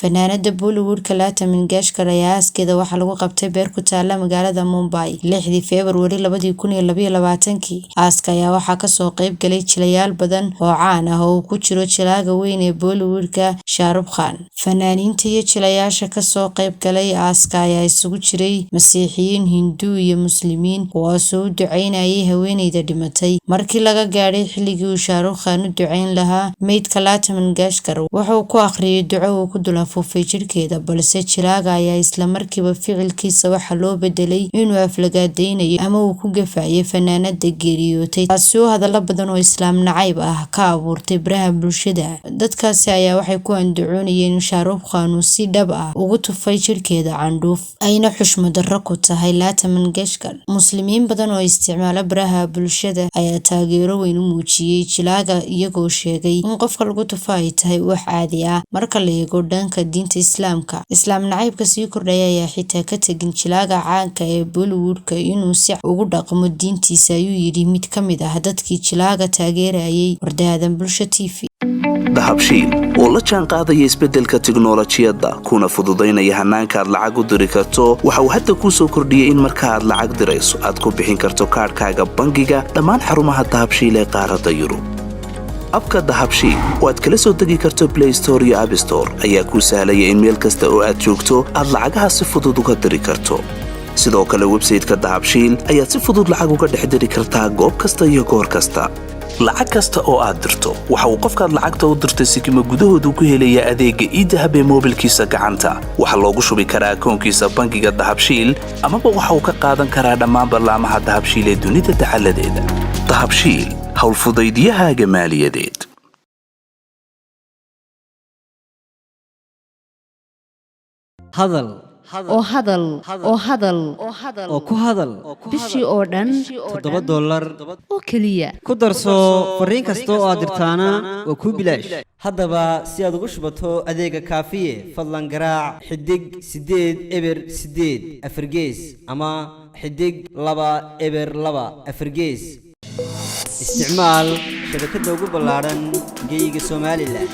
fanaanada Bollywood-ka Lata Mangeshkar ayaa aaskeeda waxaa lagu qabtay beer ku taala magaalada Mumbai 6 February 2022. Aaska ayaa waxaa kasoo qayb galay jilayaal badan oo caan ah oo ku jiro jilaaga weyn ee Bollywood-ka Shah Rukh Khan. Fanaaniinta iyo jilayaasha kasoo qayb galay aaska ayaa isugu jiray Masiixiyiin, Hindu iyo Muslimiin kuwaasoo u duceynayay haweeneyda dhimatay. Markii laga gaadhay xilligii uu Shah Rukh Khan u duceyn lahaa meydka Lata Mangeshkar, wuxuu ku akhriyay duco uu ku dulafufay jirkeeda, balse jilaaga ayaa isla markiiba ficilkiisa waxa loo bedelay inuu aflagaadeynayo ama uu ku gafayay fanaanada geeriyootay, taasi oo hadallo badan oo islaam nacayb ah ka abuurtay baraha bulshada. Dadkaasi ayaa waxay ku andacoonayeen in Shah Rukh Khan uu si dhab ah ugu tufay jirkeeda candhuuf, ayna xushmad darro ku tahay Lata Mangeshkar. Muslimiin badan oo isticmaala baraha bulshada ayaa taageero weyn u muujiyay jilaaga, iyagoo sheegay in qofka lagu tufo ay tahay wax caadi ah. Marka la eego dhanka diinta Islaamka, islaam nacaybka sii kordhaya ayaa xitaa ka tegin jilaaga caanka ee Bollywood-ka inuu si ugu dhaqmo diintiisa, ayuu yidhi mid ka mid ah dadkii jilaaga taageerayay Warbaahinta Bulsho TV. dahabshiil oo la jaan qaadaya isbeddelka tiknoolajiyadda kuna fududaynaya hannaanka aad lacag u diri karto, waxa uu hadda kuu soo kordhiyey in marka aad lacag dirayso aad ku bixin karto kaadhkaaga bangiga dhammaan xarumaha dahabshiil ee qaaradda Yurub. abka dahabshiil oo aad kala soo degi karto Play Store iyo App Store ayaa kuu sahlaya in meel kasta oo aad joogto aad lacagaha si fudud uga diri karto. sidoo kale website-ka dahabshiil ayaad si fudud lacag uga dhex diri kartaa goob kasta iyo goor kasta. lacag kasta oo aad dirto waxa uu qofkaad lacagta u dirtay sikimo gudahoodu ku helaya adeegga e-dahab ee moobilkiisa gacanta. waxa loogu shubi karaa akoonkiisa bangiga dahabshiil amaba waxa uu ka qaadan karaa dhammaan barnaamijyada dahabshiil ee dunida taxalladeeda. dahabshiil hawl fudaydiyahaaga maaliyadeed. hadal oo ku hadal bishii oo dhan $7 oo kaliya ku darso fariin kasta oo aad dirtaana waa ku bilaash. haddaba si aad ugu shubato adeega kaafiye fadlan garaac xidig 8 eber 8 afargees ama xidig 2 eber 2 afargees. isticmaal shabakadda ugu ballaaran geyga Soomaaliland.